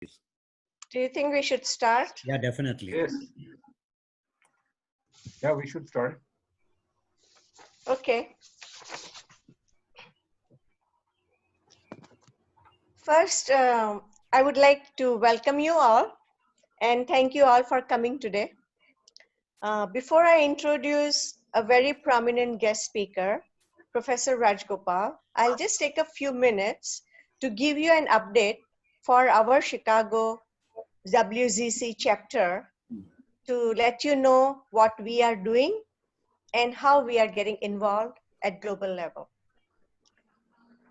Do you think we should start? Yeah, definitely. Yes. Yeah, we should start. Okay. First, I would like to welcome you all and thank you all for coming today. Before I introduce a very prominent guest speaker, Professor Rajagopal, I'll just take a few minutes to give you an update for our Chicago WZC chapter to let you know what we are doing and how we are getting involved at global level.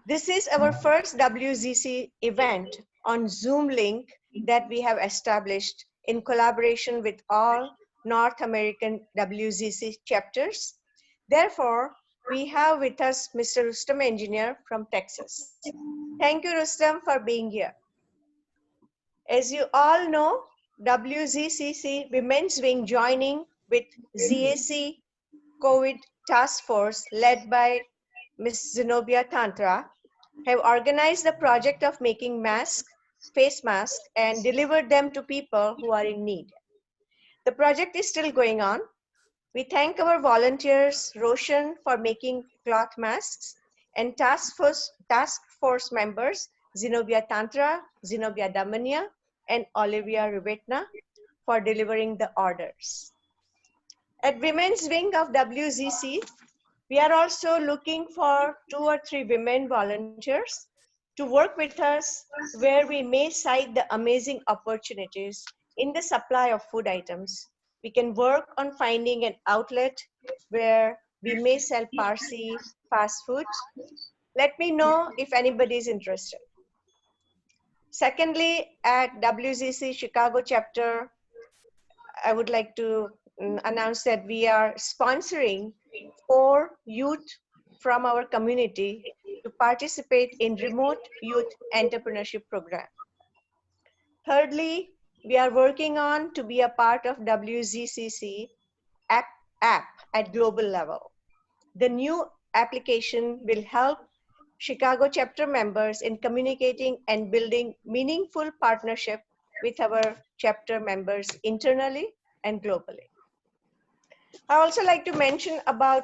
This is our first WZC event on Zoom link that we have established in collaboration with all North American WZC chapters. Therefore, we have with us Mr. Rustam Engineer from Texas. Thank you, Rustam, for being here. As you all know, WZCC Women's Wing joining with ZAC COVID Task Force led by Ms. Zenobia Tantra have organized the project of making masks, face masks, and delivered them to people who are in need. The project is still going on. We thank our volunteers, Roshan, for making cloth masks, and task force members, Zenobia Tantra, Zenobia Damania, and Olivia Rivetna for delivering the orders. At Women's Wing of WZC, we are also looking for 2 or 3 women volunteers to work with us where we may cite the amazing opportunities in the supply of food items. We can work on finding an outlet where we may sell Parsi fast food. Let me know if anybody is interested. Secondly, at WZC Chicago chapter, I would like to announce that we are sponsoring 4 youth from our community to participate in remote youth entrepreneurship program. Thirdly, we are working on to be a part of WZCC app at global level. The new application will help Chicago chapter members in communicating and building meaningful partnership with our chapter members internally and globally. I also like to mention about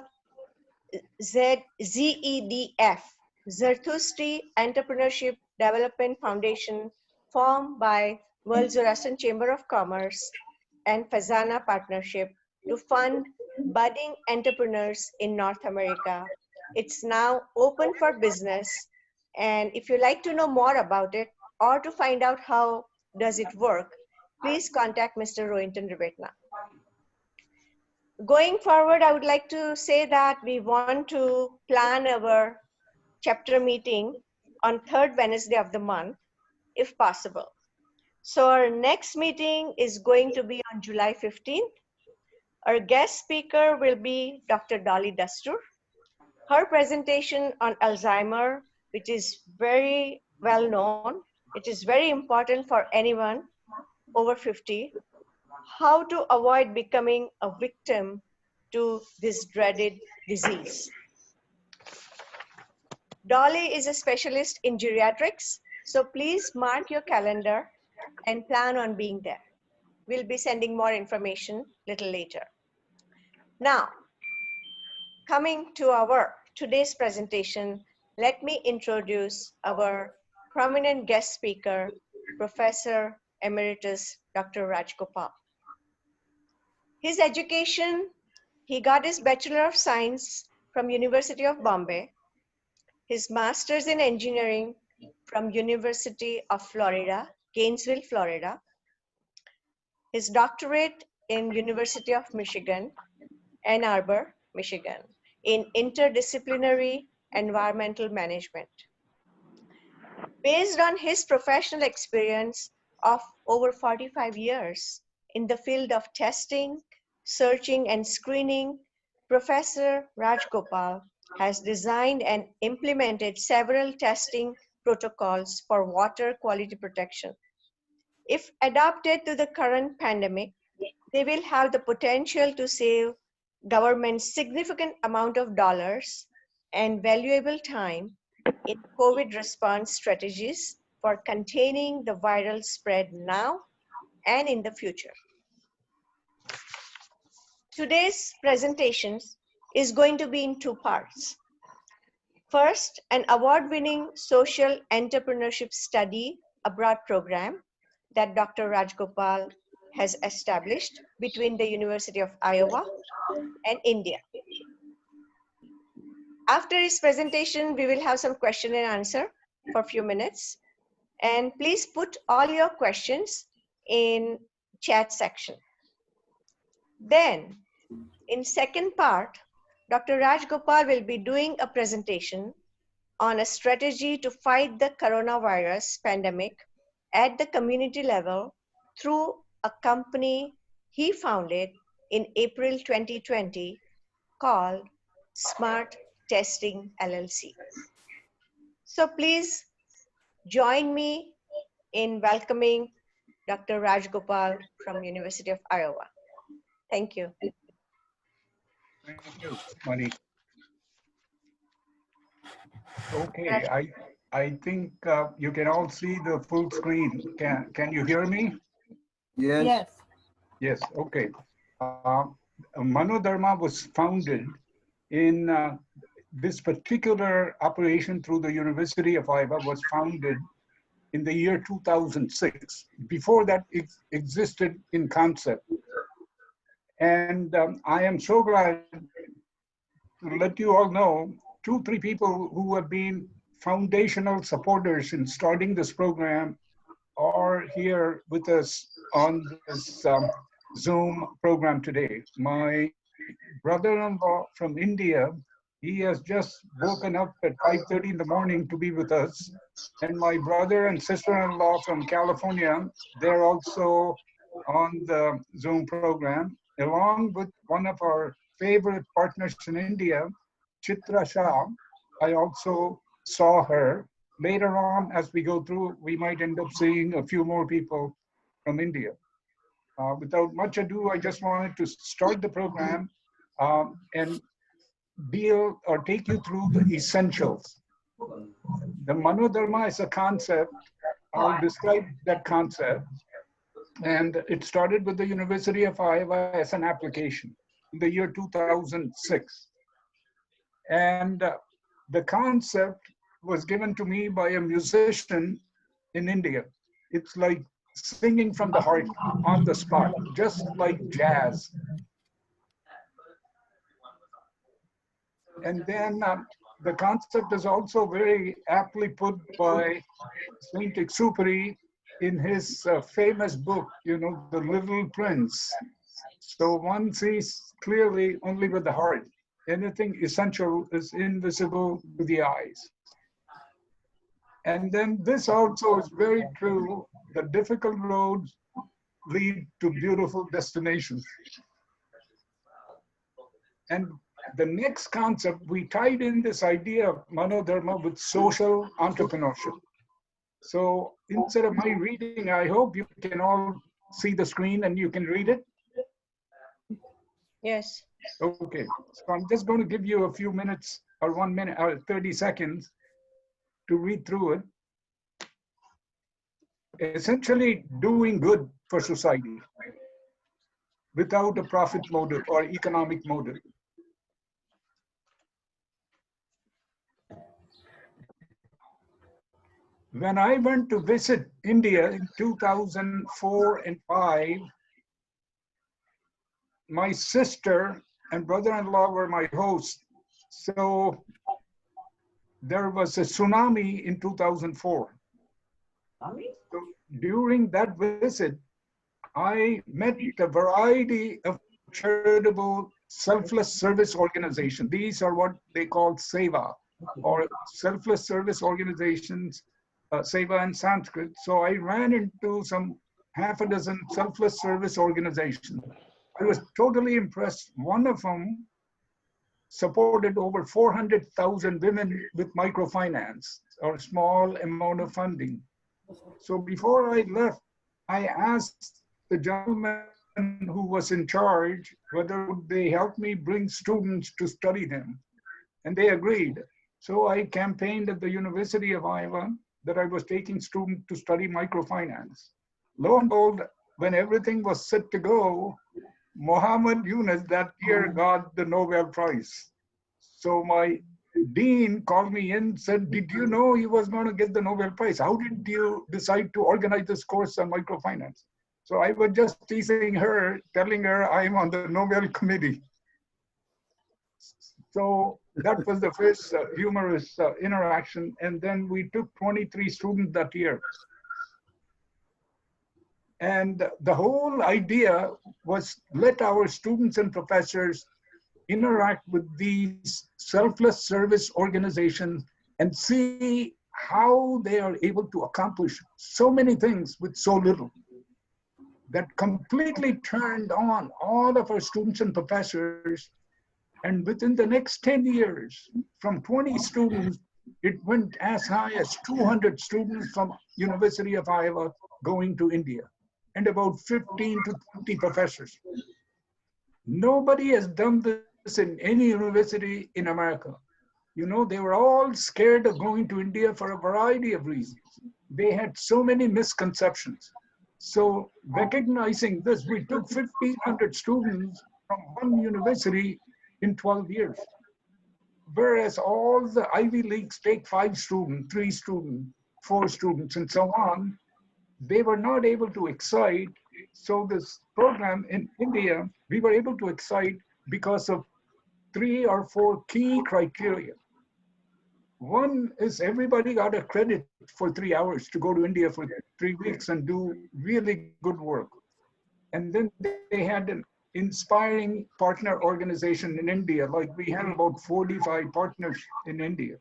ZEDF, Zarathustra Entrepreneurship Development Foundation, formed by World Zoroastrian Chamber of Commerce and Fazana Partnership to fund budding entrepreneurs in North America. It's now open for business, and if you'd like to know more about it or to find out how does it work, please contact Mr. Rohinton Rivetna. Going forward, I would like to say that we want to plan our chapter meeting on 3rd Wednesday of the month, if possible. So our next meeting is going to be on July 15th. Our guest speaker will be Dr. Dolly Dastur. Her presentation on Alzheimer, which is very well known, it is very important for anyone over 50, how to avoid becoming a victim to this dreaded disease. Dolly is a specialist in geriatrics, so please mark your calendar and plan on being there. We'll be sending more information a little later. Now, coming to our today's presentation, let me introduce our prominent guest speaker, Professor Emeritus Dr. Rajagopal. His education, he got his Bachelor of Science from University of Bombay, his Master's in Engineering from University of Florida, Gainesville, Florida, his doctorate in University of Michigan, Ann Arbor, Michigan, in interdisciplinary environmental management. Based on his professional experience of over 45 years in the field of testing, searching, and screening, Professor Rajagopal has designed and implemented several testing protocols for water quality protection. If adapted to the current pandemic, they will have the potential to save government significant amount of dollars and valuable time in COVID response strategies for containing the viral spread now and in the future. Today's presentation is going to be in two parts. First, an award-winning social entrepreneurship study abroad program that Dr. Rajagopal has established between the University of Iowa and India. After his presentation, we will have some question and answer for a few minutes. And please put all your questions in chat section. Then, in second part, Dr. Rajagopal will be doing a presentation on a strategy to fight the coronavirus pandemic at the community level through a company he founded in April 2020 called Smart Testing LLC. So please join me in welcoming Dr. Rajagopal from University of Iowa. Thank you. Thank you, Mani. Okay, I think you can all see the full screen. Can you hear me? Yes. Yes. Yes, okay. Manodharma was founded in this particular operation through the University of Iowa was founded in the year 2006. Before that, it existed in concept. And I am so glad to let you all know, 2-3 people who have been foundational supporters in starting this program are here with us on this Zoom program today. My brother-in-law from India, he has just woken up at 5:30 in the morning to be with us. And my brother and sister-in-law from California, they're also on the Zoom program, along with one of our favorite partners in India, Chitra Shah. I also saw her. Later on, as we go through, we might end up seeing a few more people from India. Without much ado, I just wanted to start the program and deal or take you through the essentials. The Manodharma is a concept. I'll describe that concept. And it started with the University of Iowa as an application in the year 2006. And the concept was given to me by a musician in India. It's like singing from the heart on the spot, just like jazz. And then the concept is also very aptly put by Saint Exupéry in his famous book, you know, The Little Prince. So one sees clearly only with the heart. Anything essential is invisible to the eyes. And then this also is very true. The difficult roads lead to beautiful destinations. And the next concept, we tied in this idea of Manodharma with social entrepreneurship. So instead of my reading, I hope you can all see the screen and you can read it. Yes. Okay, so I'm just going to give you a few minutes or 1 minute or 30 seconds to read through it. Essentially doing good for society without a profit motive or economic motive. When I went to visit India in 2004 and 5, my sister and brother-in-law were my hosts. So there was a tsunami in 2004. So during that visit, I met a variety of charitable selfless service organizations. These are what they call seva, or selfless service organizations, seva in Sanskrit. So I ran into some half a dozen selfless service organizations. I was totally impressed. One of them supported over 400,000 women with microfinance or small amount of funding. So before I left, I asked the gentleman who was in charge whether they help me bring students to study them. And they agreed. So I campaigned at the University of Iowa, that I was taking students to study microfinance. Lo and behold, when everything was set to go, Mohammed Yunus that year got the Nobel Prize. So my dean called me in, said, did you know he was going to get the Nobel Prize? How did you decide to organize this course on microfinance? So I was just teasing her, telling her I'm on the Nobel committee. So that was the first humorous interaction. And then we took 23 students that year. And the whole idea was let our students and professors interact with these selfless service organizations and see how they are able to accomplish so many things with so little. That completely turned on all of our students and professors. And within the next 10 years, from 20 students, it went as high as 200 students from University of Iowa going to India, and about 15 to 20 professors. Nobody has done this in any university in America. You know, they were all scared of going to India for a variety of reasons. They had so many misconceptions. So recognizing this, we took 1,500 students from one university in 12 years. Whereas all the Ivy Leagues take 5 students, 3 students, 4 students, and so on, they were not able to excite. So this program in India, we were able to excite because of 3 or 4 key criteria. One is everybody got a credit for 3 hours to go to India for 3 weeks and do really good work. And then they had an inspiring partner organization in India, like we had about 45 partners in India.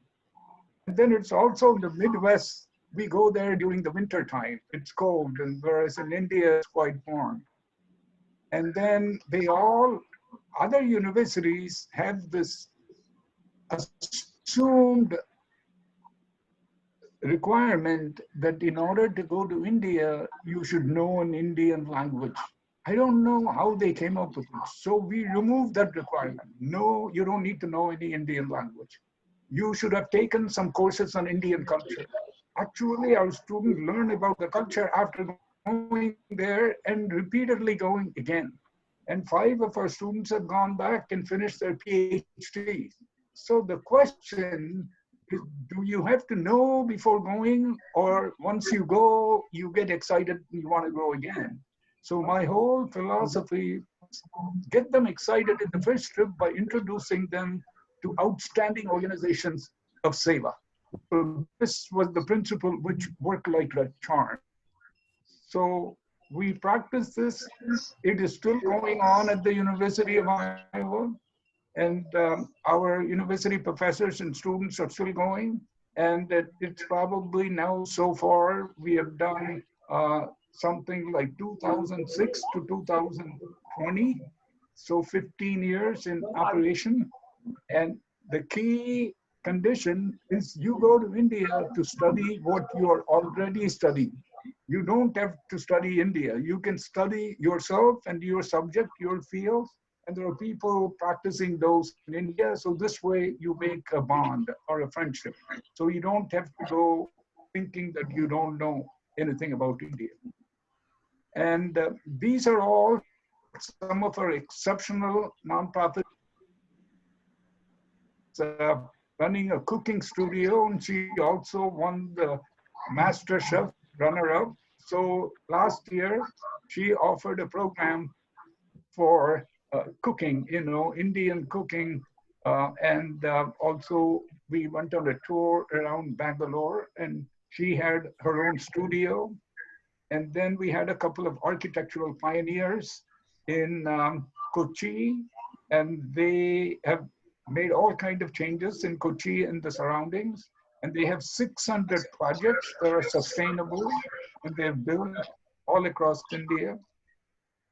And then it's also in the Midwest. We go there during the winter time. It's cold, and whereas in India it's quite warm. And then other universities have this assumed requirement that in order to go to India, you should know an Indian language. I don't know how they came up with it. So we removed that requirement. No, you don't need to know any Indian language. You should have taken some courses on Indian culture. Actually, our students learn about the culture after going there and repeatedly going again. And 5 of our students have gone back and finished their PhDs. So the question is, do you have to know before going, or once you go, you get excited and you want to go again? So my whole philosophy is get them excited in the first trip by introducing them to outstanding organizations of Seva. So this was the principle which worked like a charm. So we practice this. It is still going on at the University of Iowa. And our university professors and students are still going. And it's probably now, so far, we have done something like 2006 to 2020. So 15 years in operation. And the key condition is you go to India to study what you are already studying. You don't have to study India. You can study yourself and your subject, your field, and there are people practicing those in India. So this way you make a bond or a friendship. So you don't have to go thinking that you don't know anything about India. And these are all some of our exceptional nonprofits. Running a cooking studio, and she also won the Master Chef runner-up. So last year, she offered a program for cooking, you know, Indian cooking. And also we went on a tour around Bangalore, and she had her own studio. And then we had a couple of architectural pioneers in Kochi, and they have made all kinds of changes in Kochi and the surroundings. And they have 600 projects that are sustainable, and they've built all across India.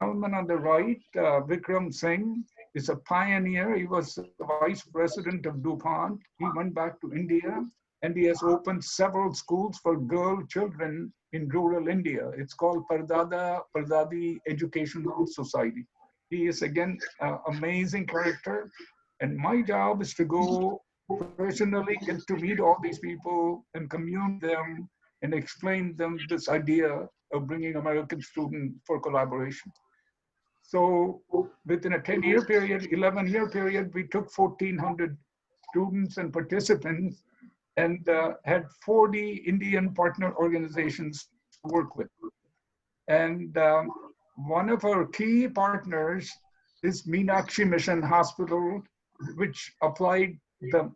The gentleman on the right, Vikram Singh, is a pioneer. He was the vice president of DuPont. He went back to India, and he has opened several schools for girl children in rural India. It's called Pardadi Educational Society. He is, again, an amazing character. And my job is to go personally, get to meet all these people and commune with them and explained them this idea of bringing American students for collaboration. So within a 10-year period, 11-year period, we took 1,400 students and participants and had 40 Indian partner organizations to work with. And one of our key partners is Meenakshi Mission Hospital, which applied the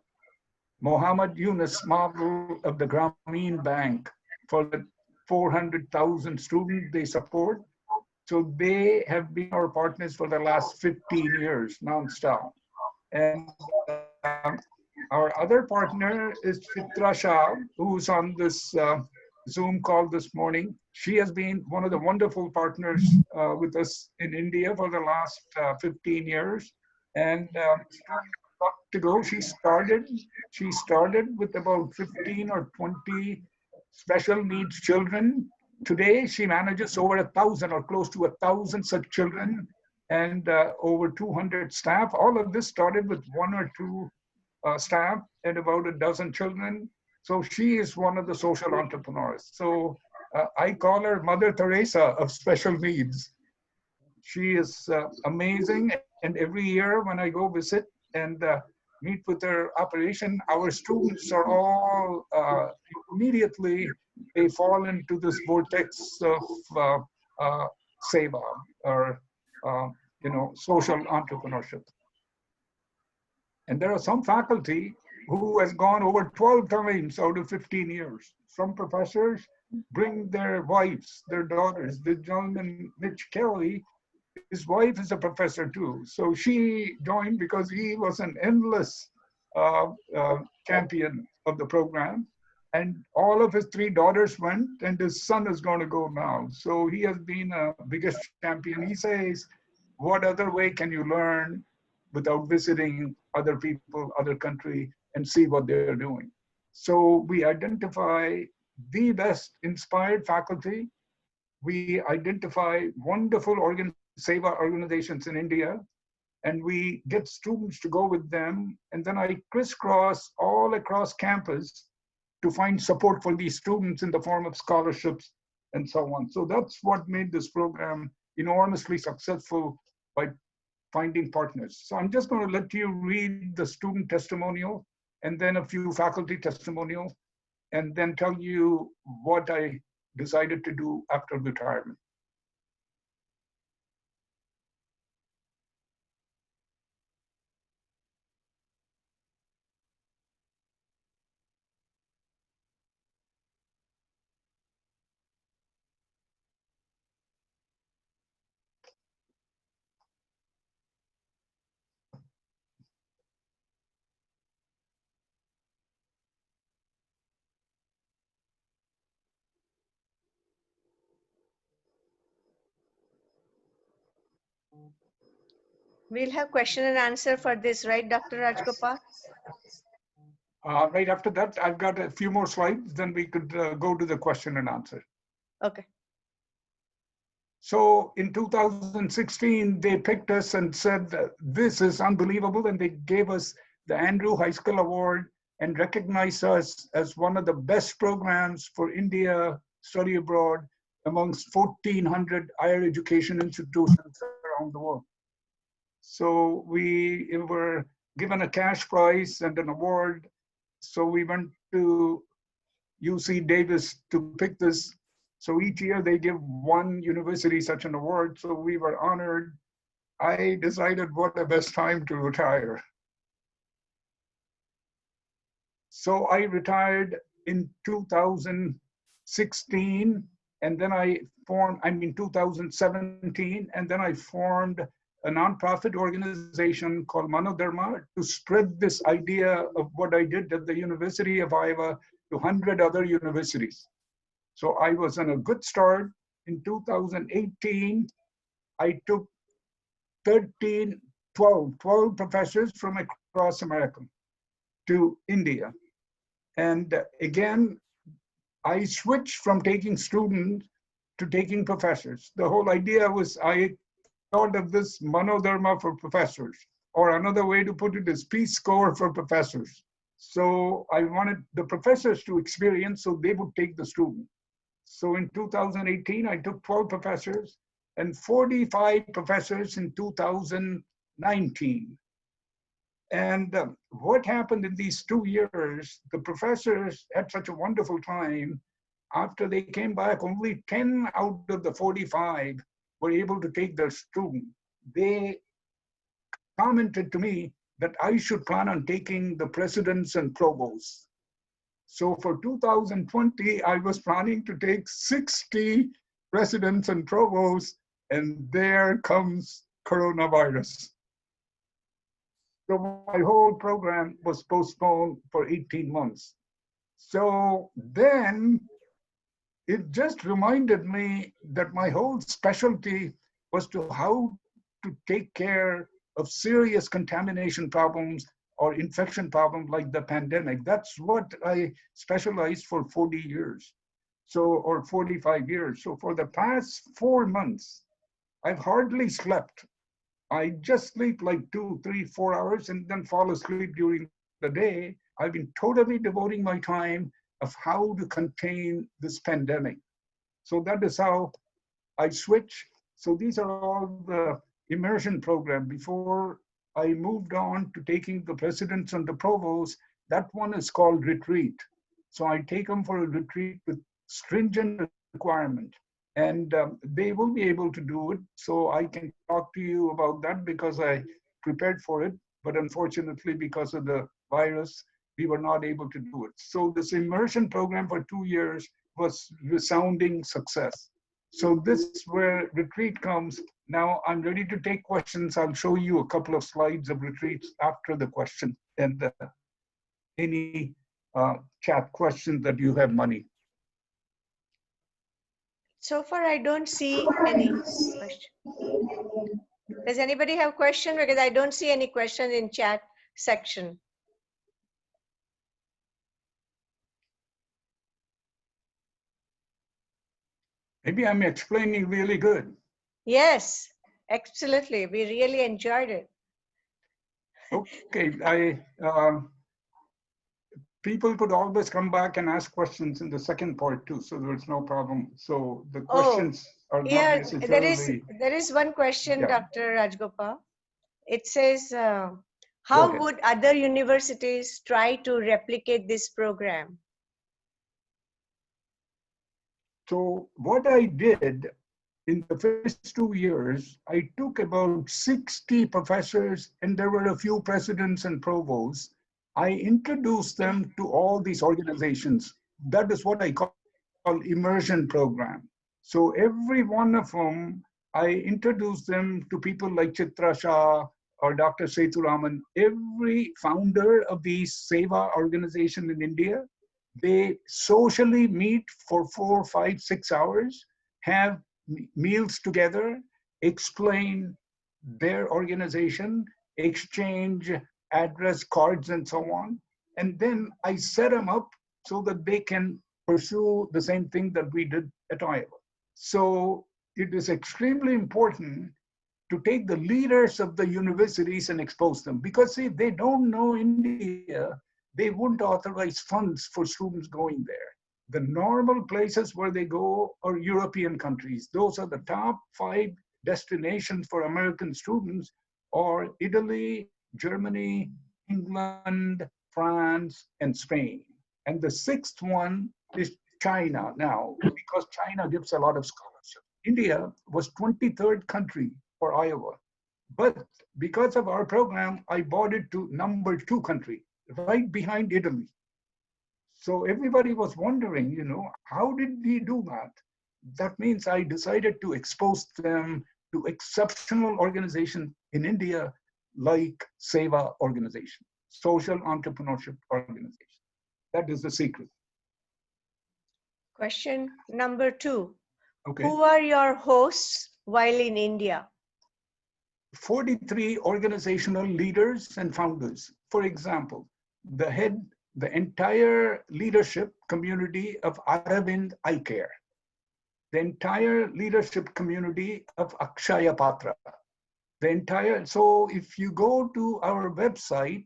Muhammad Yunus model of the Grameen Bank for the 400,000 students they support. So they have been our partners for the last 15 years, nonstop. And our other partner is Chitra Shah, who's on this Zoom call this morning. She has been one of the wonderful partners with us in India for the last 15 years. And to go, she started with about 15 or 20 special needs children. Today, she manages over 1,000 or close to 1,000 such children and over 200 staff. All of this started with 1 or 2 staff and about a dozen children. So she is one of the social entrepreneurs. So I call her Mother Teresa of special needs. She is amazing. And every year when I go visit and meet with her operation, our students are all immediately, they fall into this vortex of seva or social entrepreneurship. And there are some faculty who has gone over 12 times out of 15 years. Some professors bring their wives, their daughters. The gentleman, Mitch Kelly, his wife is a professor too. So she joined because he was an endless champion of the program. And all of his 3 daughters went, and his son is going to go now. So he has been a biggest champion. He says, what other way can you learn without visiting other people, other country, and see what they're doing? So we identify the best inspired faculty. We identify wonderful seva organizations in India, and we get students to go with them. And then I crisscross all across campus to find support for these students in the form of scholarships and so on. So that's what made this program enormously successful, by finding partners. So I'm just going to let you read the student testimonial and then a few faculty testimonials, and then tell you what I decided to do after retirement. We'll have question and answer for this, right, Dr. Rajagopal? Right after that, I've got a few more slides, then we could go to the question and answer. Okay. So in 2016, they picked us and said, this is unbelievable. And they gave us the Andrew Heiskell Award and recognized us as one of the best programs for India study abroad amongst 1,400 higher education institutions around the world. So we were given a cash prize and an award. So we went to UC Davis to pick this. So each year they give one university such an award. So we were honored. I decided what the best time to retire. So I retired in 2016, and then I formed, 2017, and then I formed a nonprofit organization called Manodharma to spread this idea of what I did at the University of Iowa to 100 other universities. So I was on a good start. In 2018, I took 12 professors from across America to India. And again, I switched from taking students to taking professors. The whole idea was I thought of this Manodharma for professors, or another way to put it is Peace Corps for professors. So I wanted the professors to experience, so they would take the student. So in 2018, I took 12 professors and 45 professors in 2019. And what happened in these 2 years, the professors had such a wonderful time. After they came back, only 10 out of the 45 were able to take their student. They commented to me that I should plan on taking the presidents and provosts. So for 2020, I was planning to take 60 presidents and provosts, and there comes coronavirus. So my whole program was postponed for 18 months. So then it just reminded me that my whole specialty was to how to take care of serious contamination problems or infection problems like the pandemic. That's what I specialized for 40 years. So, or 45 years. So for the past 4 months, I've hardly slept. I just sleep like 2, 3, 4 hours and then fall asleep during the day. I've been totally devoting my time of how to contain this pandemic. So that is how I switch. So these are all the immersion program. Before I moved on to taking the presidents and the provosts, that one is called retreat. So I take them for a retreat with stringent requirement. And they will be able to do it. So I can talk to you about that because I prepared for it. But unfortunately, because of the virus, we were not able to do it. So this immersion program for 2 years was resounding success. So this is where retreat comes. Now I'm ready to take questions. I'll show you a couple of slides of retreats after the question and any chat questions that you have, Money. So far, I don't see any question. Does anybody have question? Because I don't see any question in chat section. Maybe I'm explaining really good. Yes, absolutely. We really enjoyed it. Okay, people could always come back and ask questions in the second part too, so there's no problem. So the questions are not Yeah, necessarily. there is one question, Yeah. Dr. Rajagopal. It says, Go how ahead. would other universities try to replicate this program? So what I did in the first 2 years, I took about 60 professors and there were a few presidents and provosts. I introduced them to all these organizations. That is what I call immersion program. So every one of them, I introduced them to people like Chitra Shah or Dr. Sethuraman. Every founder of the Seva organization in India, they socially meet for 4, 5, 6 hours, have meals together, explain their organization, exchange address cards and so on. And then I set them up so that they can pursue the same thing that we did at Iowa. So it is extremely important to take the leaders of the universities and expose them. Because see, they don't know India, they wouldn't authorize funds for students going there. The normal places where they go are European countries. Those are the top 5 destinations for American students, or Italy, Germany, England, France, and Spain. And the 6th one is China now, because China gives a lot of scholarship. India was 23rd country for Iowa. But because of our program, I brought it to number 2 country, right behind Italy. So everybody was wondering, how did we do that? That means I decided to expose them to exceptional organizations in India, like Seva organization, Social Entrepreneurship organization. That is the secret. Question number 2. Okay. Who are your hosts while in India? 43 organizational leaders and founders. For example, the entire leadership community of Aravind Eye Care, the entire leadership community of Akshaya Patra, so if you go to our website,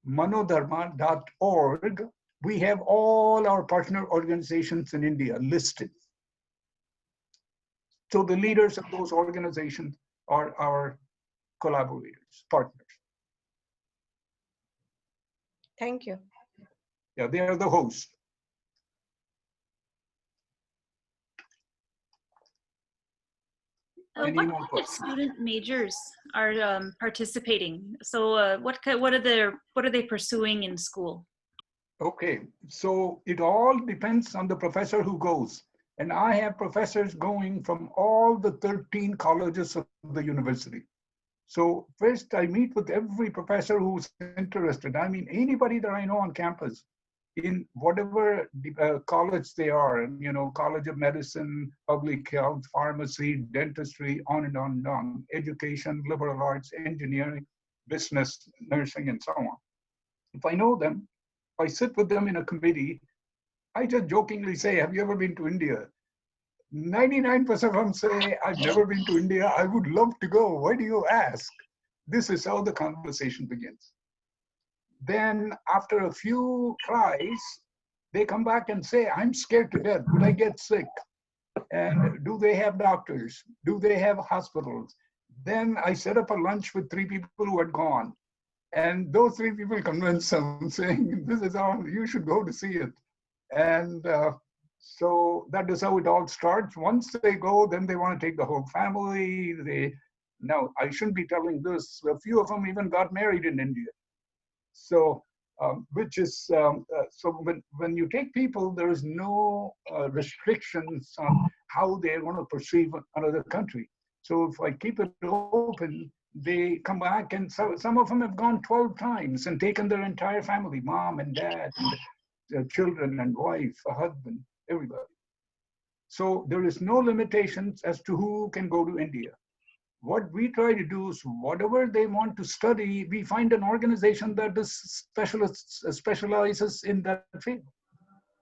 manodharma.org, we have all our partner organizations in India listed. So the leaders of those organizations are our collaborators, partners. Thank you. Yeah, they are the hosts. What kind of student majors are participating? So what are they pursuing in school? Okay, so it all depends on the professor who goes. And I have professors going from all the 13 colleges of the university. So first I meet with every professor who's interested. I mean, anybody that I know on campus in whatever college they are, you know, College of Medicine, Public Health, Pharmacy, Dentistry, on and on and on, education, liberal arts, engineering, business, nursing, and so on. If I know them, I sit with them in a committee, I just jokingly say, have you ever been to India? 99% of them say, I've never been to India. I would love to go. Why do you ask? This is how the conversation begins. Then after a few tries, they come back and say, I'm scared to death. Would I get sick? And do they have doctors? Do they have hospitals? Then I set up a lunch with 3 people who had gone. And those 3 people convinced them, saying, this is how you should go to see it. And so that is how it all starts. Once they go, then they want to take the whole family. Now, I shouldn't be telling this. A few of them even got married in India. So, so when you take people, there is no restrictions on how they're going to perceive another country. So if I keep it open, they come back, and so some of them have gone 12 times and taken their entire family, mom and dad, and their children and wife, a husband, everybody. So there is no limitations as to who can go to India. What we try to do is whatever they want to study, we find an organization that is specializes in that field.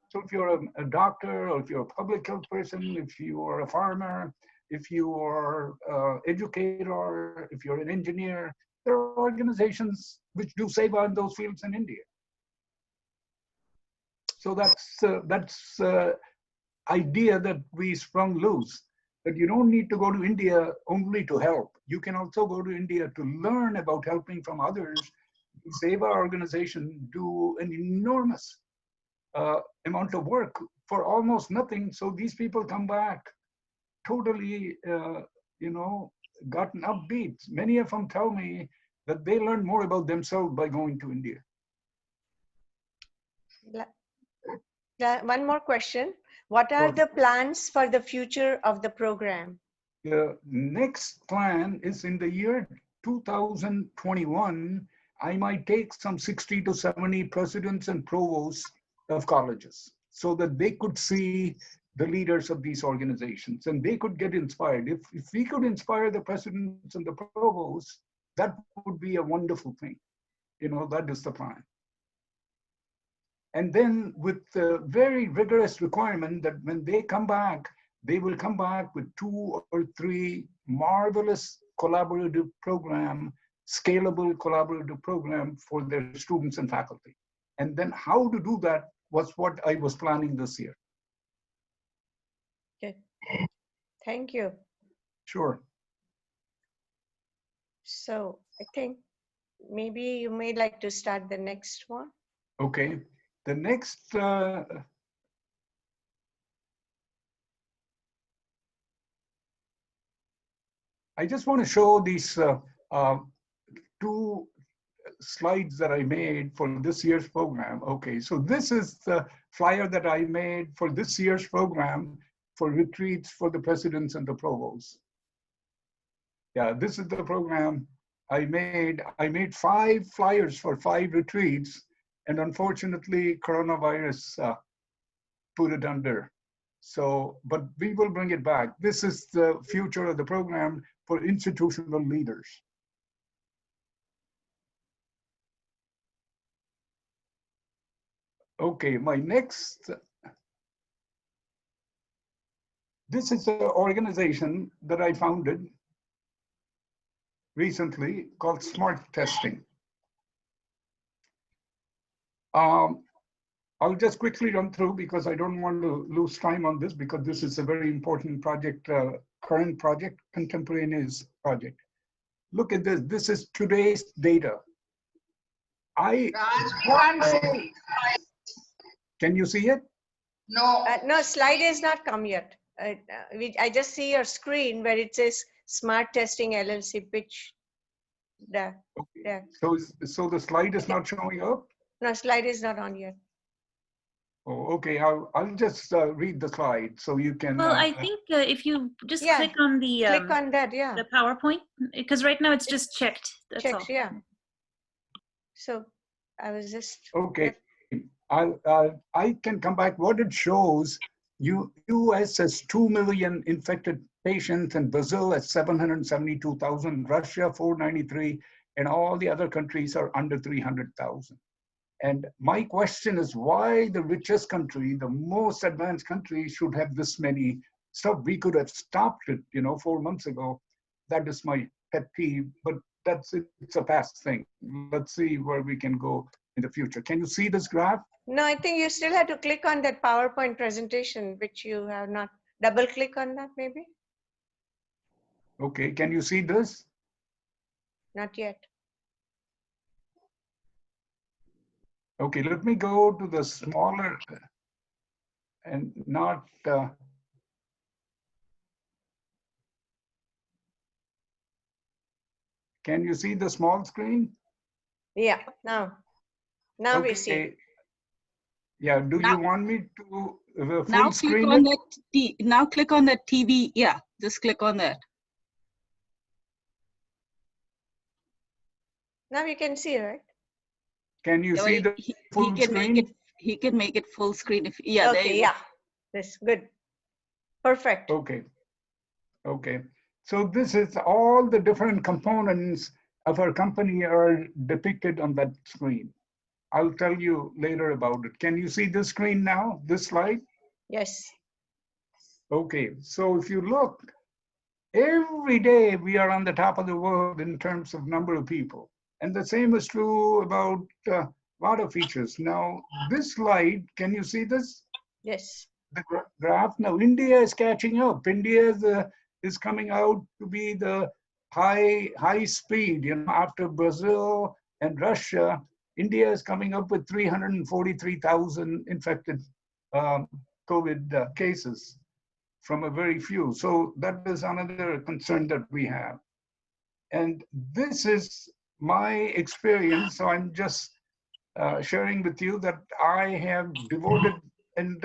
So if you're a doctor, or if you're a public health person, if you are a farmer, if you are an educator, if you're an engineer, there are organizations which do seva in those fields in India. So that's idea that we sprung loose. That you don't need to go to India only to help. You can also go to India to learn about helping from others. The seva organization do an enormous amount of work for almost nothing. So these people come back totally, gotten upbeat. Many of them tell me that they learn more about themselves by going to India. One more question. What are the plans for the future of the program? The next plan is in the year 2021, I might take some 60 to 70 presidents and provosts of colleges so that they could see the leaders of these organizations and they could get inspired. If we could inspire the presidents and the provosts, that would be a wonderful thing. You know, that is the plan. And then with the very rigorous requirement that when they come back, they will come back with 2 or 3 marvelous collaborative program, scalable collaborative program for their students and faculty. And then how to do that was what I was planning this year. Okay, thank you. Sure. So I think maybe you may like to start the next one. Okay. The next, I just want to show these 2 slides that I made for this year's program. Okay, so this is the flyer that I made for this year's program for retreats for the presidents and the provosts. Yeah, this is the program I made. I made 5 flyers for 5 retreats. And unfortunately, coronavirus put it under. So, but we will bring it back. This is the future of the program for institutional leaders. Okay, my next. This is an organization that I founded recently called Smart Testing. I'll just quickly run through because I don't want to lose time on this because this is a very important project, current project, contemporaneous project. Look at this. This is today's data. Can you see it? No. No, slide has not come yet. I just see your screen where it says Smart Testing LLC pitch. There. Okay. There. So the slide is not showing up? No, slide is not on yet. Oh, okay. I'll just read the slide so you can. Well, I think if you just click on the click on that, yeah. the PowerPoint, because right now it's just checked. That's all. Yeah. So I was just. Okay. I can come back. What it shows, U.S. has 2 million infected patients, and Brazil has 772,000, Russia 493, and all the other countries are under 300,000. And my question is why the richest country, the most advanced country, should have this many stuff. We could have stopped it, 4 months ago. That is my pet peeve, but that's it. It's a past thing. Let's see where we can go in the future. Can you see this graph? No, I think you still have to click on that PowerPoint presentation, which you have not. Double click on that maybe? Okay, can you see this? Not yet. Okay, let me go to the smaller and not. Can you see the small screen? Yeah, now Okay. we see. Yeah, do you want me to full Now screen click on it? that. Now click on that TV. Yeah, just click on that. Now you can see, right? Can you see the full screen? He can make it full screen if there Okay, you yeah. That's good. Perfect. Okay. Okay. So this is all the different components of our company are depicted on that screen. I'll tell you later about it. Can you see this screen now, this slide? Yes. Okay, so if you look, every day we are on the top of the world in terms of number of people. And the same is true about a lot of features. Now, this slide, can you see this? Yes. The graph. Now, India is catching up. India is coming out to be the high speed, after Brazil and Russia. India is coming up with 343,000 infected COVID cases from a very few. So that is another concern that we have. And this is my experience. So I'm just sharing with you that I have devoted and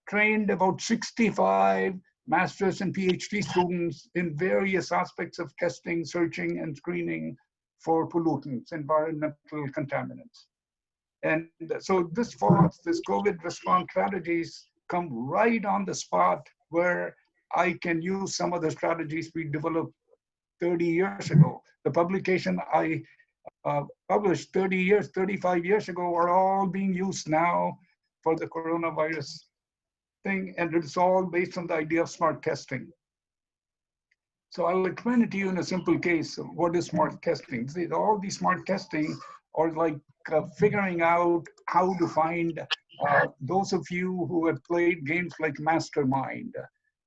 trained about 65 master's and PhD students in various aspects of testing, searching, and screening for pollutants, environmental contaminants. And so this COVID response strategies come right on the spot where I can use some of the strategies we developed 30 years ago. The publication I published 35 years ago are all being used now for the coronavirus thing, and it's all based on the idea of smart testing. So I'll explain it to you in a simple case. What is smart testing? All these smart testing are like figuring out how to find those of you who have played games like Mastermind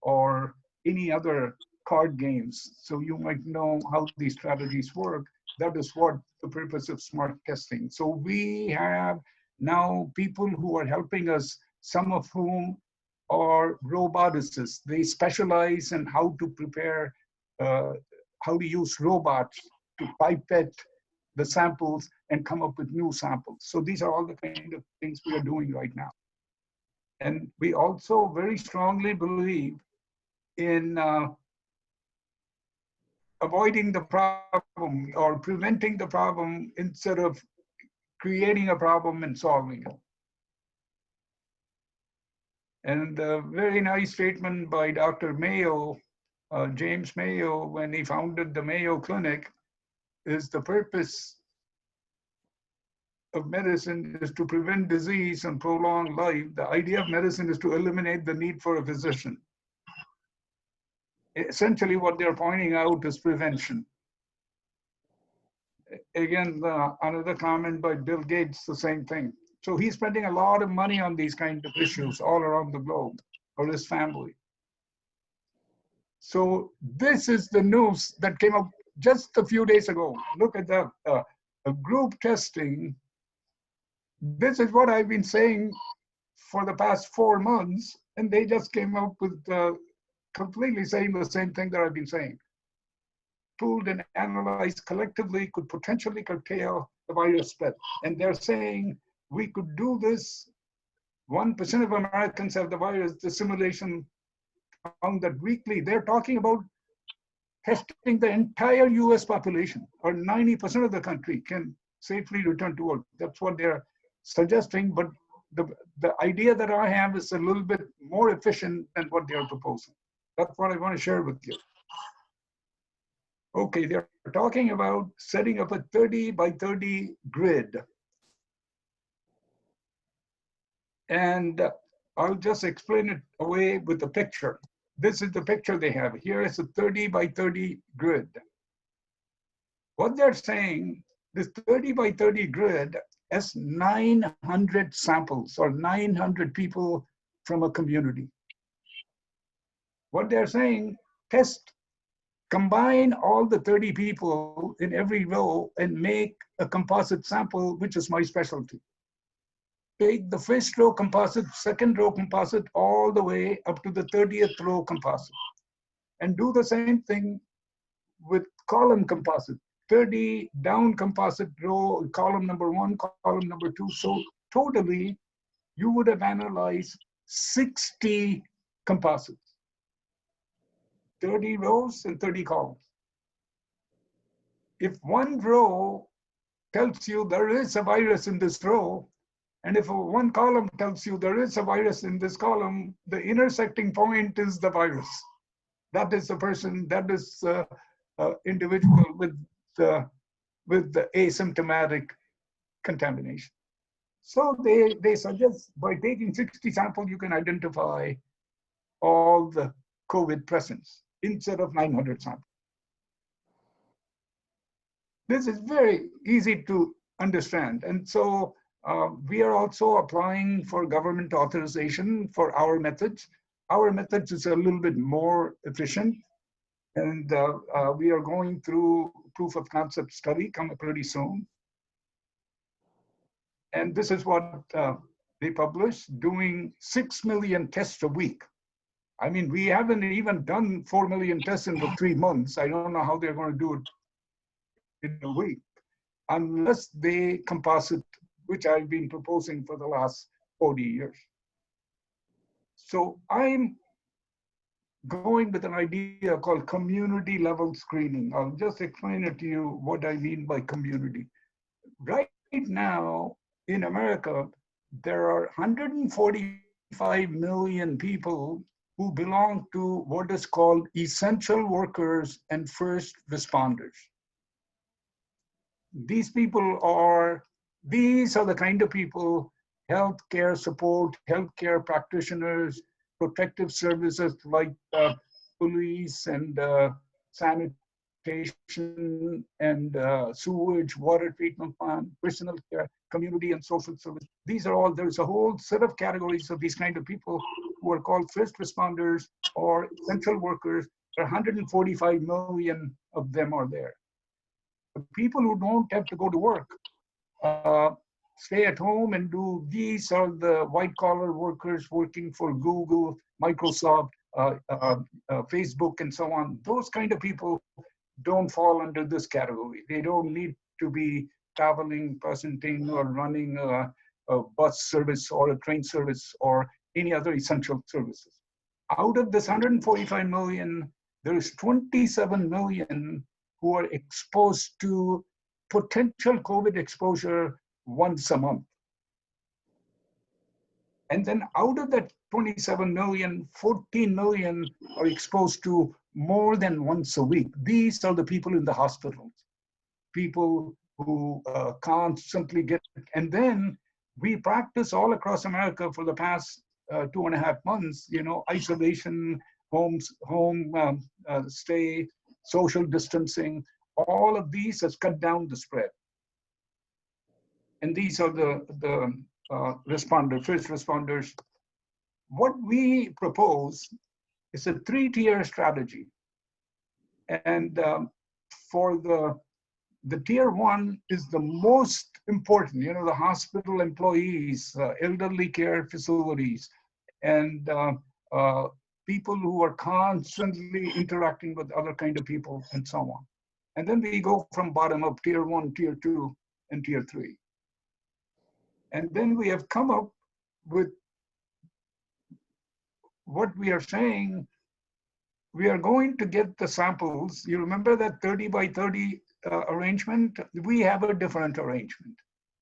or any other card games. So you might know how these strategies work. That is what the purpose of smart testing. So we have now people who are helping us, some of whom are roboticists. They specialize in how to prepare, how to use robots to pipette the samples and come up with new samples. So these are all the kind of things we are doing right now. And we also very strongly believe in avoiding the problem or preventing the problem instead of creating a problem and solving it. And a very nice statement by Dr. Mayo, James Mayo, when he founded the Mayo Clinic, is the purpose of medicine is to prevent disease and prolong life. The idea of medicine is to eliminate the need for a physician. Essentially, what they're pointing out is prevention. Again, another comment by Bill Gates, the same thing. So he's spending a lot of money on these kind of issues all around the globe for his family. So this is the news that came up just a few days ago. Look at that, group testing. This is what I've been saying for the past 4 months, and they just came up with completely saying the same thing that I've been saying. Pooled and analyzed collectively could potentially curtail the virus spread. And they're saying we could do this. 1% of Americans have the virus. The simulation found that weekly. They're talking about testing the entire US population, or 90% of the country can safely return to work. That's what they're suggesting, but the idea that I have is a little bit more efficient than what they're proposing. That's what I want to share with you. Okay, they're talking about setting up a 30 by 30 grid. And I'll just explain it away with the picture. This is the picture they have. Here is a 30 by 30 grid. What they're saying, this 30 by 30 grid has 900 samples or 900 people from a community. What they're saying, combine all the 30 people in every row and make a composite sample, which is my specialty. Take the first row composite, second row composite, all the way up to the 30th row composite. And do the same thing with column composite. 30 down composite row, column number 1, column number 2. So totally, you would have analyzed 60 composites. 30 rows and 30 columns. If one row tells you there is a virus in this row, and if one column tells you there is a virus in this column, the intersecting point is the virus. That is the person, that is the individual with the asymptomatic contamination. So they suggest by taking 60 samples, you can identify all the COVID presence instead of 900 samples. This is very easy to understand. And so we are also applying for government authorization for our methods. Our methods is a little bit more efficient. And we are going through proof of concept study coming pretty soon. And this is what they published, doing 6 million tests a week. I mean, we haven't even done 4 million tests in the 3 months. I don't know how they're going to do it in a week, unless they composite, which I've been proposing for the last 40 years. So I'm going with an idea called community level screening. I'll just explain it to you what I mean by community. Right now in America, there are 145 million people who belong to what is called essential workers and first responders. These are the kind of people, healthcare support, healthcare practitioners, protective services like police and sanitation and sewage, water treatment plant, personal care, community and social service. These are all, there's a whole set of categories of these kind of people who are called first responders or essential workers. There are 145 million of them are there. The people who don't have to go to work, stay at home and do, these are the white collar workers working for Google, Microsoft, Facebook, and so on. Those kind of people don't fall under this category. They don't need to be traveling, presenting, or running a bus service or a train service or any other essential services. Out of this 145 million, there is 27 million who are exposed to potential COVID exposure once a month. And then out of that 27 million, 14 million are exposed to more than once a week. These are the people in the hospitals, people who constantly get, and then we practice all across America for the past 2.5 months, isolation, home stay, social distancing. All of these has cut down the spread. And these are the first responders. What we propose is a 3-tier strategy. And for the tier 1 is the most important, the hospital employees, elderly care facilities, and people who are constantly interacting with other kind of people and so on. And then we go from bottom up, tier 1, tier 2, and tier 3. And then we have come up with what we are saying. We are going to get the samples. You remember that 30 by 30 arrangement? We have a different arrangement.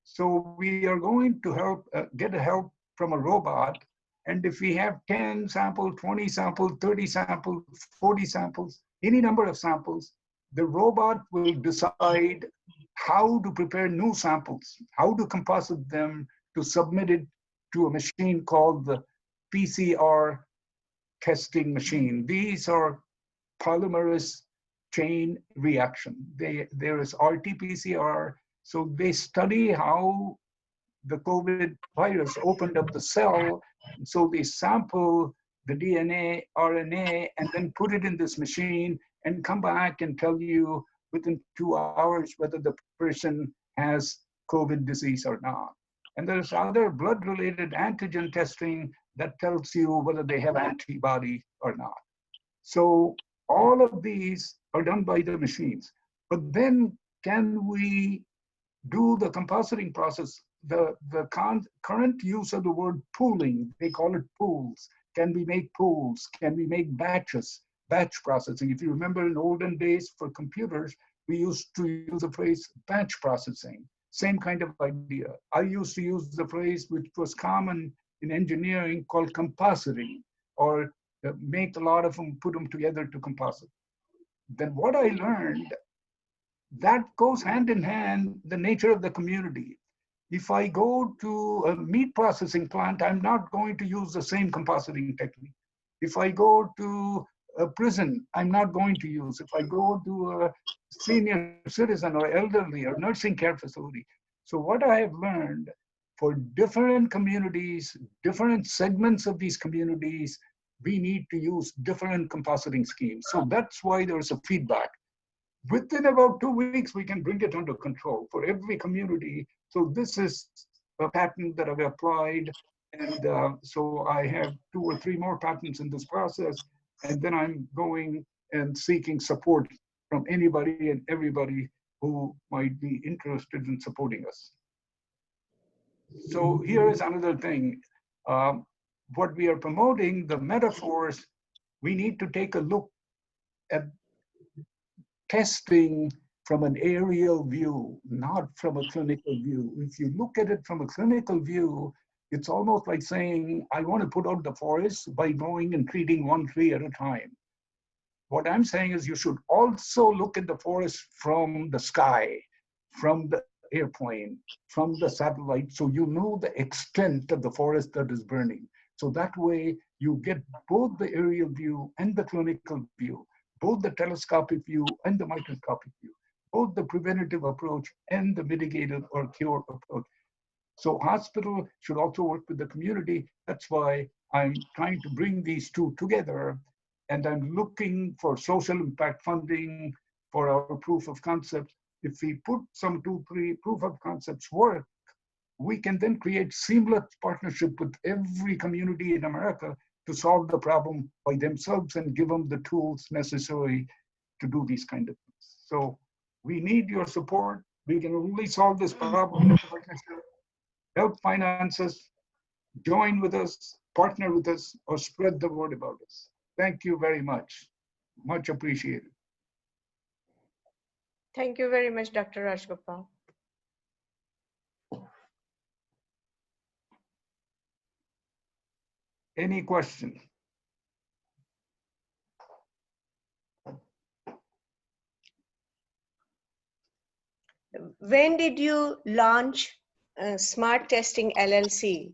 So we are going to get help from a robot. And if we have 10 samples, 20 samples, 30 samples, 40 samples, any number of samples, the robot will decide how to prepare new samples, how to composite them to submit it to a machine called the Pcr Testing Machine. These are polymerase chain reaction. There is RT-PCR, so they study how the COVID virus opened up the cell. So they sample the DNA, RNA, and then put it in this machine and come back and tell you within 2 hours whether the person has COVID disease or not. And there's other blood-related antigen testing that tells you whether they have antibody or not. So all of these are done by the machines. But then can we do the compositing process? The current use of the word pooling, they call it pools. Can we make pools? Can we make batches? Batch processing. If you remember in olden days for computers, we used to use the phrase batch processing. Same kind of idea. I used to use the phrase which was common in engineering called compositing, or make a lot of them, put them together to composite. Then what I learned, that goes hand in hand, the nature of the community. If I go to a meat processing plant, I'm not going to use the same compositing technique. If I go to a prison, I'm not going to use. If I go to a senior citizen or elderly or nursing care facility. So what I have learned, for different communities, different segments of these communities, we need to use different compositing schemes. So that's why there's a feedback. Within about 2 weeks, we can bring it under control for every community. So this is a patent that I've applied. And so I have 2 or 3 more patents in this process. And then I'm going and seeking support from anybody and everybody who might be interested in supporting us. So here is another thing. What we are promoting, the metaphors, we need to take a look at testing from an aerial view, not from a clinical view. If you look at it from a clinical view, it's almost like saying, I want to put out the forest by going and treating 1 tree at a time. What I'm saying is you should also look at the forest from the sky, from the airplane, from the satellite, so you know the extent of the forest that is burning. So that way you get both the aerial view and the clinical view, both the telescopic view and the microscopic view, both the preventative approach and the mitigative or cure approach. So hospital should also work with the community. That's why I'm trying to bring these two together. And I'm looking for social impact funding for our proof of concept. If we put some 2, 3 proof of concepts work, we can then create seamless partnership with every community in America to solve the problem by themselves and give them the tools necessary to do these kind of things. So we need your support. We can only solve this problem with partnership. Help finance us, join with us, partner with us, or spread the word about us. Thank you very much. Much appreciated. Thank you very much, Dr. Rajagopal. Any questions? When did you launch Smart Testing LLC?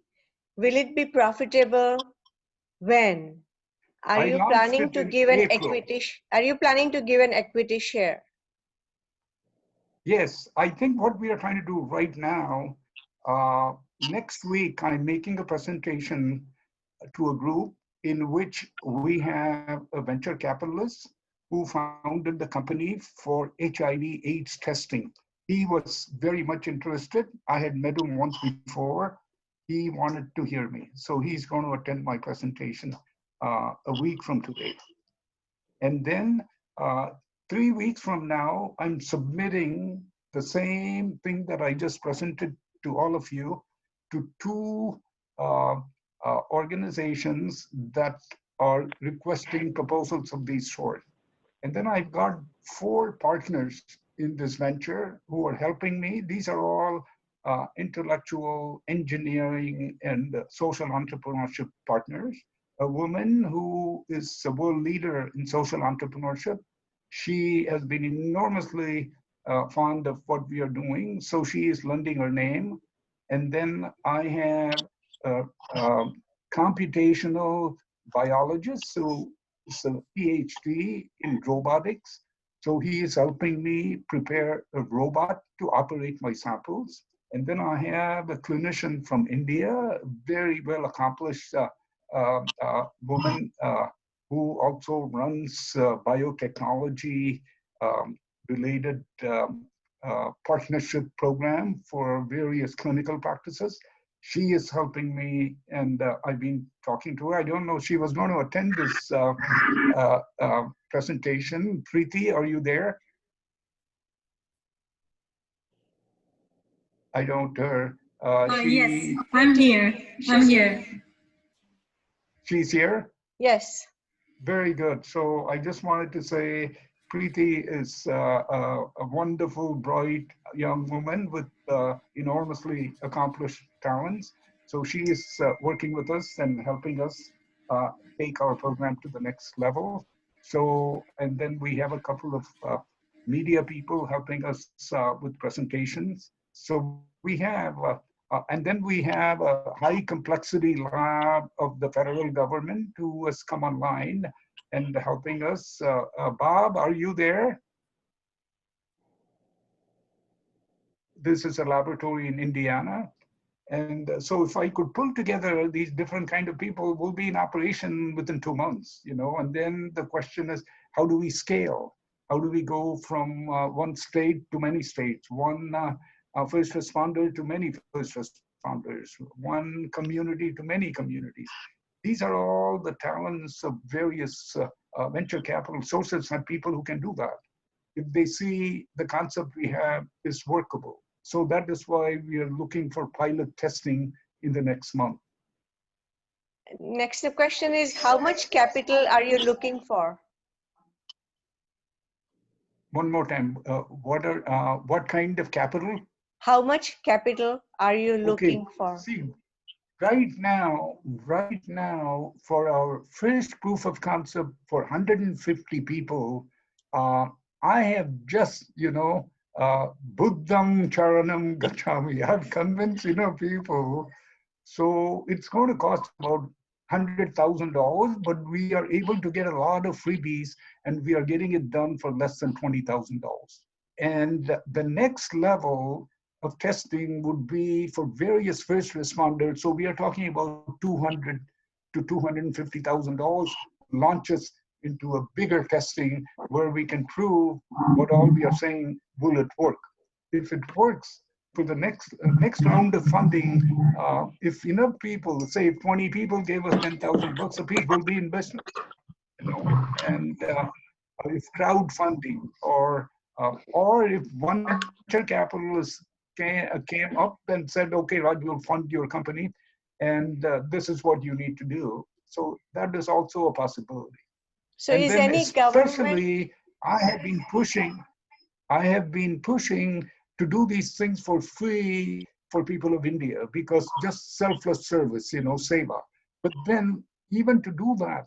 Will it be profitable? When? Are you planning to give an equity? Are you planning to give an equity share? Yes, I think what we are trying to do right now, next week, I'm making a presentation to a group in which we have a venture capitalist who founded the company for HIV/AIDS testing. He was very much interested. I had met him once before. He wanted to hear me. So he's going to attend my presentation a week from today. And then 3 weeks from now, I'm submitting the same thing that I just presented to all of you to two organizations that are requesting proposals of these sort. And then I've got 4 partners in this venture who are helping me. These are all intellectual, engineering, and social entrepreneurship partners. A woman who is a world leader in social entrepreneurship. She has been enormously fond of what we are doing, so she is lending her name. And then I have a computational biologist who is a PhD in robotics. So he is helping me prepare a robot to operate my samples. And then I have a clinician from India, very well accomplished woman who also runs biotechnology related partnership program for various clinical practices. She is helping me, and I've been talking to her. I don't know, she was going to attend this presentation. Preeti, are you there? I don't hear. Yes, I'm here. I'm here. She's here? Yes. Very good. So I just wanted to say Preeti is a wonderful, bright young woman with enormously accomplished talents. So she is working with us and helping us take our program to the next level. So, and then we have a couple of media people helping us with presentations. So we have, and then we have a high complexity lab of the federal government who has come online and helping us. Bob, are you there? This is a laboratory in Indiana. And so if I could pull together these different kind of people, we'll be in operation within 2 months, you know. And then the question is, how do we scale? How do we go from one state to many states, one first responder to many first responders, one community to many communities? These are all the talents of various venture capital sources and people who can do that if they see the concept we have is workable. So that is why we are looking for pilot testing in the next month. Next question is, how much capital are you looking for? One more time, what kind of capital? How much capital are you looking for? See, right now, for our first proof of concept for 150 people, I have just, you know, Buddham Charanam Gachami. I've convinced enough people. So it's going to cost about $100,000, but we are able to get a lot of freebies and we are getting it done for less than $20,000. And the next level of testing would be for various first responders. So we are talking about $200,000 to $250,000 launches into a bigger testing where we can prove what all we are saying, will it work? If it works, for the next round of funding, if enough people, say if 20 people gave us $10,000 a piece, will be investment. You know? And if crowdfunding or if one venture capitalist came up and said, okay, Raj, we'll fund your company, and this is what you need to do. So that is also a possibility. So and is then any especially, government? I have been pushing to do these things for free for people of India, because just selfless service, you know, seva. But then even to do that,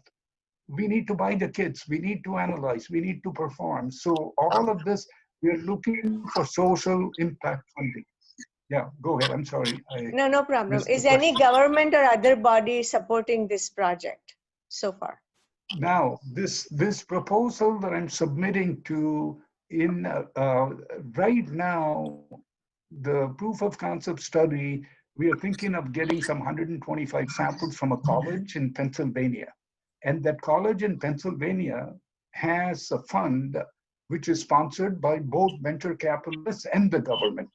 we need to buy the kits, we need to analyze, we need to perform. So all of this, we're looking for social impact funding. Yeah, go ahead. I'm sorry. No problem. missed the Is any question. government or other body supporting this project so far? Now, this proposal that I'm submitting to right now, the proof of concept study we are thinking of getting some 125 samples from a college in Pennsylvania. And that college in Pennsylvania has a fund which is sponsored by both venture capitalists and the government.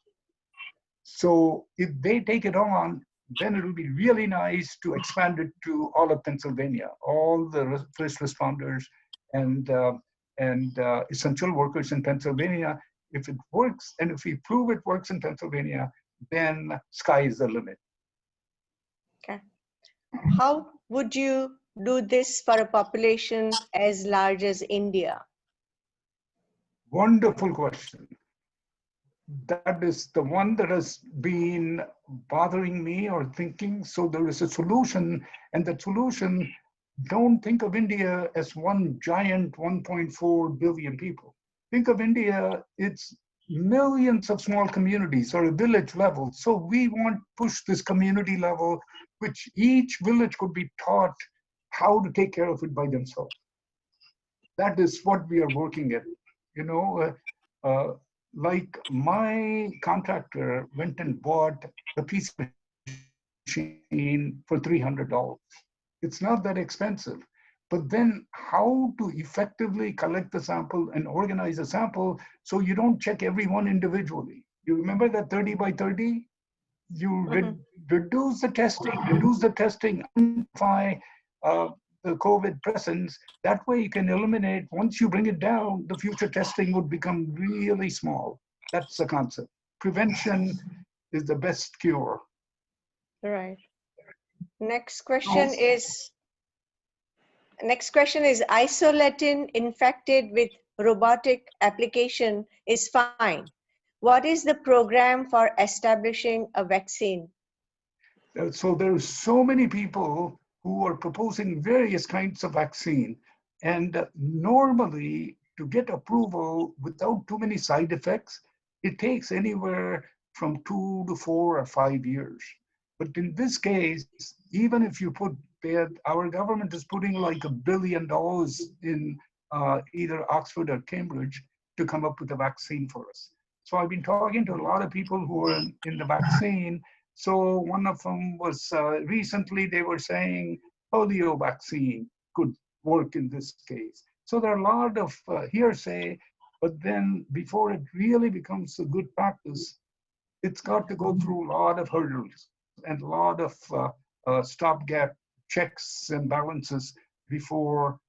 So if they take it on, then it will be really nice to expand it to all of Pennsylvania, all the first responders and essential workers in Pennsylvania. If it works, and if we prove it works in Pennsylvania, then sky is the limit. Okay. How would you do this for a population as large as India? Wonderful question. That is the one that has been bothering me or thinking. So there is a solution, and that solution, don't think of India as one giant 1.4 billion people. Think of India, it's millions of small communities or a village level. So we want to push this community level, which each village could be taught how to take care of it by themselves. That is what we are working at. You know, like my contractor went and bought a Pcr machine for $300. It's not that expensive. But then how to effectively collect the sample and organize a sample so you don't check everyone individually. You remember that 30 by 30? You reduce the testing, identify the COVID presence. That way you can eliminate, once you bring it down, the future testing would become really small. That's the concept. Prevention is the best cure. Right. Next question is isolating infected with robotic application is fine. What is the program for establishing a vaccine? So there are so many people who are proposing various kinds of vaccine. And normally, to get approval without too many side effects, it takes anywhere from 2 to 4 or 5 years. But in this case, even if you put that, our government is putting like $1 billion in either Oxford or Cambridge to come up with a vaccine for us. So I've been talking to a lot of people who are in the vaccine. So one of them was recently they were saying polio vaccine could work in this case. So there are a lot of hearsay, but then before it really becomes a good practice, it's got to go through a lot of hurdles and a lot of stopgap checks and balances before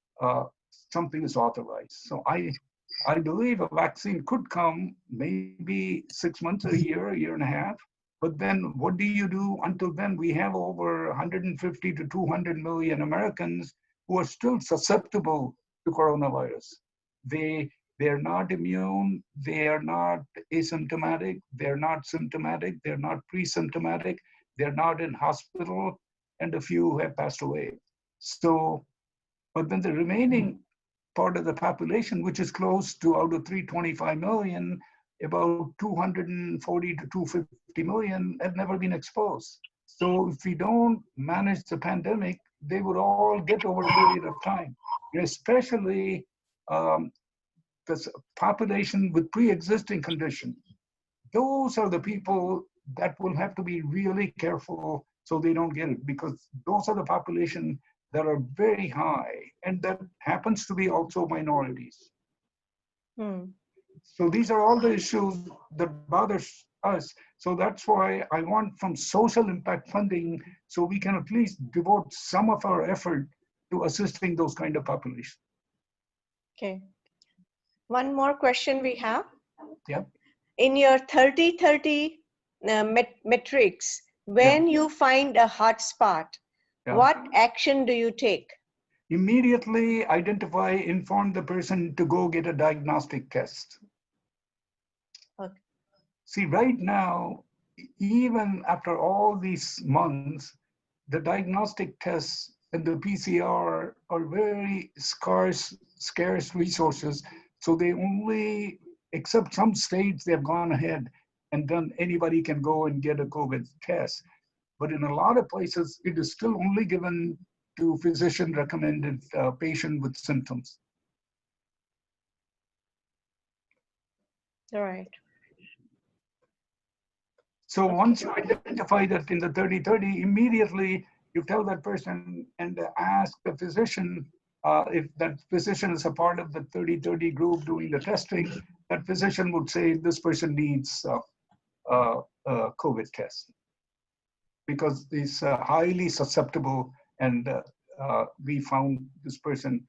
something is authorized. So I believe a vaccine could come maybe 6 months, a year and a half. But then what do you do until then? We have over 150 to 200 million Americans who are still susceptible to coronavirus. They're not immune, they are not asymptomatic, they're not symptomatic, they're not pre-symptomatic, they're not in hospital, and a few have passed away. So, but then the remaining part of the population, which is close to out of 325 million, about 240 to 250 million have never been exposed. So if we don't manage the pandemic, they would all get over a period of time, especially the population with pre-existing conditions. Those are the people that will have to be really careful so they don't get it, because those are the population that are very high, and that happens to be also minorities. So these are all the issues that bothers us. So that's why I want from social impact funding, so we can at least devote some of our effort to assisting those kind of populations. Okay. One more question we have. Yeah. In your 30-30 metrics, when you find a hot spot, what action do you take? Immediately identify, inform the person to go get a diagnostic test. Okay. See, right now, even after all these months, the diagnostic tests and the PCR are very scarce resources. So they only, except some states, they've gone ahead and done, anybody can go and get a COVID test. But in a lot of places, it is still only given to physician-recommended patient with symptoms. All right. So once you identify that in the 30-30, immediately you tell that person and ask the physician if that physician is a part of the 30-30 group doing the testing. That physician would say this person needs a COVID test because he's highly susceptible, and we found this person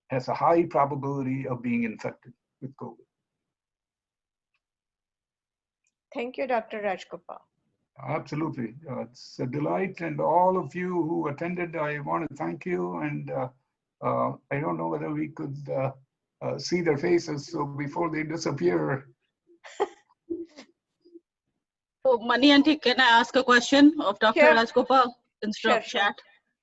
has a high probability of being infected with COVID. Thank you, Dr. Rajagopal. Absolutely. It's a delight. And all of you who attended, I want to thank you. And I don't know whether we could see their faces. So before they disappear. So, Mani Aunty, can I ask a question of Dr. Sure. Rajagopal instead Sure, of sure. chat?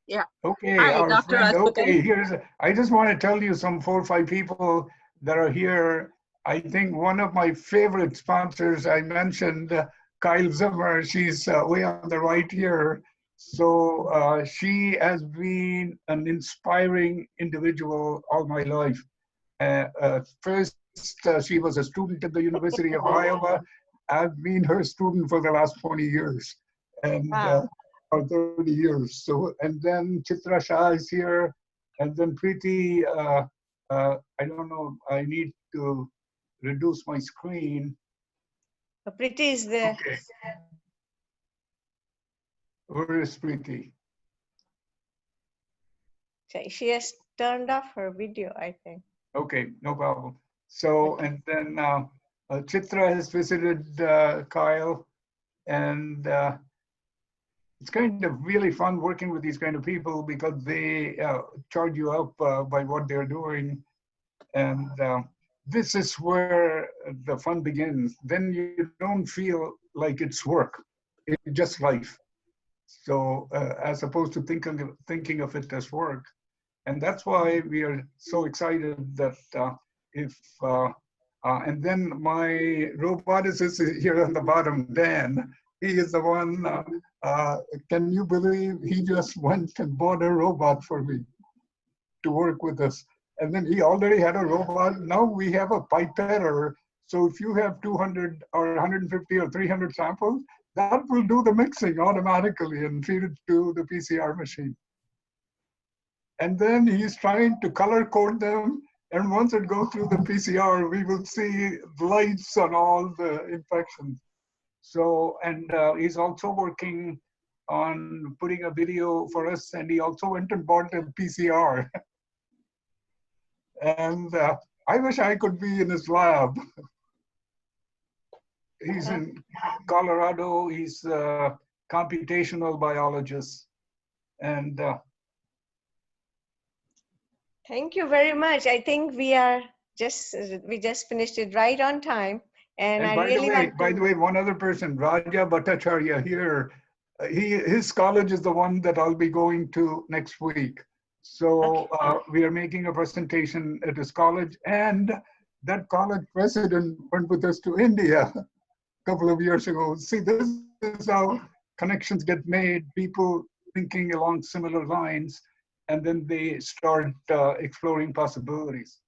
Yeah. Okay, Hi, our Dr. friend. Rajagopal. Okay, I just want to tell you some 4 or 5 people that are here. I think one of my favorite sponsors, I mentioned Kyle Zimmer. She's way on the right here. So she has been an inspiring individual all my life. First, she was a student at the University of Iowa. I've been her student for the last 20 years. And Wow. or 30 years. So, and then Chitra Shah is here, and then Preeti, I don't know, I need to reduce my screen. Preeti is there. Okay. Where is Preeti? She has turned off her video, I think. Okay, no problem. So, and then Chitra has visited Kyle, and it's kind of really fun working with these kind of people because they charge you up by what they're doing. And this is where the fun begins. Then you don't feel like it's work, it's just life. So as opposed to thinking of it as work. And that's why we are so excited that and then my roboticist is here on the bottom, Dan. He is the one, can you believe he just went and bought a robot for me to work with us. And then he already had a robot. Now we have a pipetter. So if you have 200 or 150 or 300 samples, that will do the mixing automatically and feed it to the PCR machine. And then he's trying to color code them. And once it goes through the PCR, we will see lights on all the infections. So, and he's also working on putting a video for us. And he also went and bought a PCR. And I wish I could be in his lab. He's in Colorado. He's a computational biologist. And Thank you very much. I think we just finished it right on time. And I really by the way, one other person, Raja Bhattacharya here, his college is the one that I'll be going to next week. So we are making a presentation at his college, and that college president went with us to India a couple of years ago. See, this is how connections get made, people thinking along similar lines, and then they start exploring possibilities.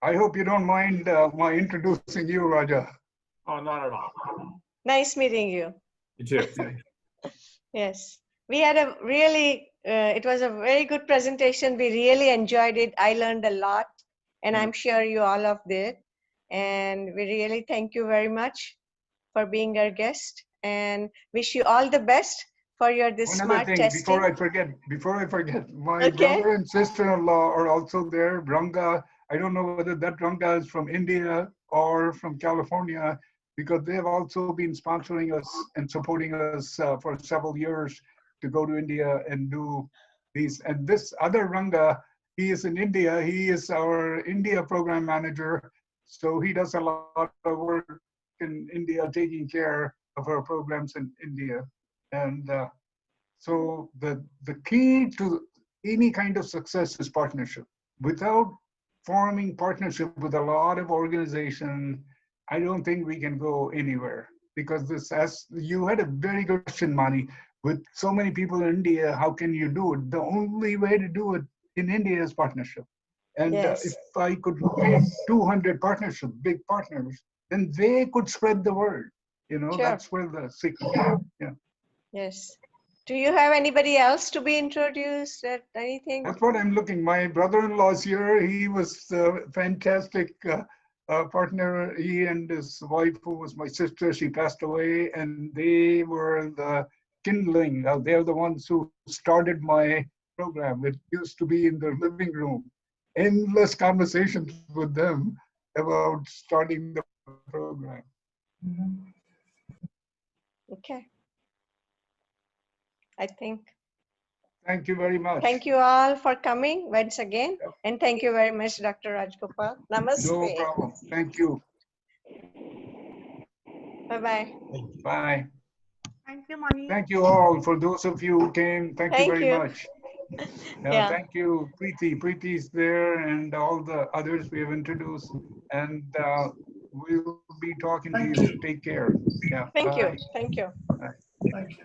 I hope you don't mind my introducing you, Raja. Oh, not at all. nice meeting you. You too. Yes, we had a really, it was a very good presentation. We really enjoyed it. I learned a lot, and I'm sure you all of did. And we really thank you very much for being our guest, and wish you all the best for your this smart testing. Before I forget, my brother and sister-in-law are also there. Ranga, I don't know whether that Ranga is from India or from California, because they have also been sponsoring us and supporting us for several years to go to India and do these. And this other Ranga, he is in India. He is our India program manager. So he does a lot of work in India, taking care of our programs in India. And so the key to any kind of success is partnership. Without forming partnership with a lot of organization, I don't think we can go anywhere. Because this, as you had a very good question, Mani, with so many people in India, how can you do it? The only way to do it in India is partnership. And if I could create 200 partnerships, big partners, then they could spread the word. You know, Sure. that's where the secret. Yeah. Yes. Do you have anybody else to be introduced at anything? That's what I'm looking. My brother-in-law's here. He was a fantastic partner. He and his wife, who was my sister, she passed away, and they were the kindling. They're the ones who started my program. It used to be in their living room. Endless conversations with them about starting the program. Okay. I think. Thank you very much. Thank you all for coming once again. And thank you very much, Dr. Rajagopal. Namaste. No problem. Thank you. Bye-bye. Bye. Thank you, Mani. Thank you all. For those of you who came, thank you very much. Yeah. Thank you, Preeti. Preeti's there and all the others we have introduced. And we'll be talking to you. Take care. Yeah. Thank you. Bye. Thank you. Bye. Thank you.